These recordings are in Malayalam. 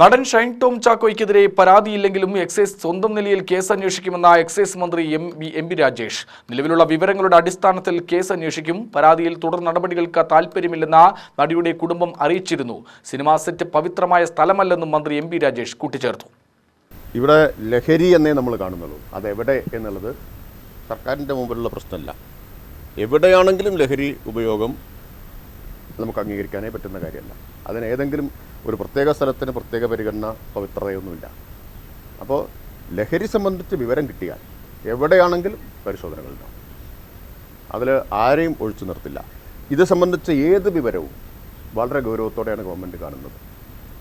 നടൻ ഷൈൻ ടോം ചാക്കോയ്ക്കെതിരെ പരാതിയില്ലെങ്കിലും എക്സൈസ് സ്വന്തം നിലയിൽ കേസ് അന്വേഷിക്കുമെന്ന എക്സൈസ് മന്ത്രി എം പി രാജേഷ്. നിലവിലുള്ള വിവരങ്ങളുടെ അടിസ്ഥാനത്തിൽ കേസ് അന്വേഷിക്കും. പരാതിയിൽ തുടർ നടപടികൾക്ക് താൽപ്പര്യമില്ലെന്ന നടിയുടെ കുടുംബം അറിയിച്ചിരുന്നു. സിനിമാ സെറ്റ് പവിത്രമായ സ്ഥലമല്ലെന്നും മന്ത്രി എം പി രാജേഷ് കൂട്ടിച്ചേർത്തു. ഇവിടെ ലഹരി എന്നേ നമ്മൾ കാണുന്നുള്ളൂ. അതെവിടെ എന്നുള്ളത് സർക്കാരിൻ്റെ മുമ്പിലുള്ള പ്രശ്നമല്ല. എവിടെയാണെങ്കിലും ലഹരി ഉപയോഗം നമുക്ക് അംഗീകരിക്കാനേ പറ്റുന്ന കാര്യമല്ല. അതിന് ഏതെങ്കിലും ഒരു പ്രത്യേക സ്ഥലത്തിന് പ്രത്യേക പരിഗണന പവിത്രതയൊന്നുമില്ല. അപ്പോൾ ലഹരി സംബന്ധിച്ച് വിവരം കിട്ടിയാൽ എവിടെയാണെങ്കിലും പരിശോധനകളുണ്ടാവും. അതിൽ ആരെയും ഒഴിച്ചു നിർത്തില്ല. ഇത് സംബന്ധിച്ച് ഏത് വിവരവും വളരെ ഗൗരവത്തോടെയാണ് ഗവൺമെൻറ് കാണുന്നത്.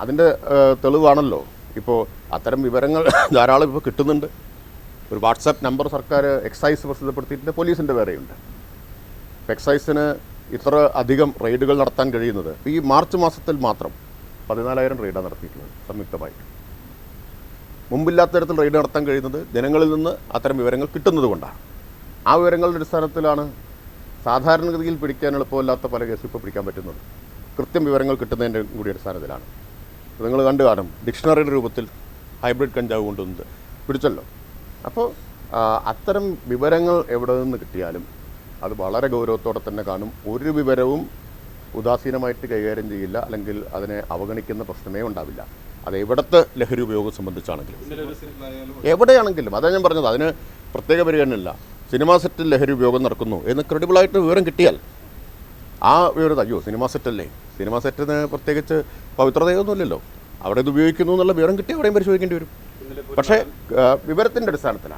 അതിൻ്റെ തെളിവാണല്ലോ ഇപ്പോൾ അത്തരം വിവരങ്ങൾ ധാരാളം ഇപ്പോൾ കിട്ടുന്നുണ്ട്. ഒരു വാട്സാപ്പ് നമ്പർ സർക്കാർ എക്സൈസ് പ്രസിദ്ധപ്പെടുത്തിയിട്ടുണ്ട്, പോലീസിൻ്റെ വേറെയുണ്ട്. എക്സൈസിന് ഇത്ര അധികം റെയ്ഡുകൾ നടത്താൻ കഴിയുന്നത് ഈ മാർച്ച് മാസത്തിൽ മാത്രം 14,000 റെയ്ഡാണ് നടത്തിയിട്ടുള്ളത് സംയുക്തമായിട്ട്. മുമ്പില്ലാത്ത തരത്തിൽ റെയ്ഡ് നടത്താൻ കഴിയുന്നത് ജനങ്ങളിൽ നിന്ന് അത്തരം വിവരങ്ങൾ കിട്ടുന്നത് കൊണ്ടാണ്. ആ വിവരങ്ങളുടെ അടിസ്ഥാനത്തിലാണ് സാധാരണഗതിയിൽ പിടിക്കാൻ എളുപ്പമില്ലാത്ത പല കേസും ഇപ്പോൾ പിടിക്കാൻ പറ്റുന്നത്. കൃത്യം വിവരങ്ങൾ കിട്ടുന്നതിൻ്റെ കൂടി അടിസ്ഥാനത്തിലാണ്. നിങ്ങൾ കണ്ടു കാണും, ഡിക്ഷണറിയുടെ രൂപത്തിൽ ഹൈബ്രിഡ് കഞ്ചാവ് കൊണ്ടുവന്നത് പിടിച്ചല്ലോ. അപ്പോൾ അത്തരം വിവരങ്ങൾ എവിടെ നിന്ന് കിട്ടിയാലും അത് വളരെ ഗൗരവത്തോടെ തന്നെ കാണും. ഒരു വിവരവും ഉദാസീനമായിട്ട് കൈകാര്യം ചെയ്യില്ല, അല്ലെങ്കിൽ അതിനെ അവഗണിക്കുന്ന പ്രശ്നമേ ഉണ്ടാവില്ല. അത് എവിടത്തെ ലഹരി ഉപയോഗം സംബന്ധിച്ചാണെങ്കിലും എവിടെയാണെങ്കിലും. അതാണ് ഞാൻ പറഞ്ഞത്, അതിന് പ്രത്യേക പരിഗണനയില്ല. സിനിമാ സെറ്റിൽ ലഹരി ഉപയോഗം നടക്കുന്നു എന്ന് ക്രെഡിബിളായിട്ട് വിവരം കിട്ടിയാൽ ആ വിവരം, അയ്യോ സിനിമാ സെറ്റല്ലേ, സിനിമാ സെറ്റിന് പ്രത്യേകിച്ച് പവിത്രതയൊന്നുമില്ലല്ലോ, അവിടെ ഇത് ഉപയോഗിക്കുന്നു എന്നുള്ള വിവരം കിട്ടി അവിടെയും പരിശോധിക്കേണ്ടി വരും. പക്ഷേ വിവരത്തിൻ്റെ അടിസ്ഥാനത്തിലാണ്.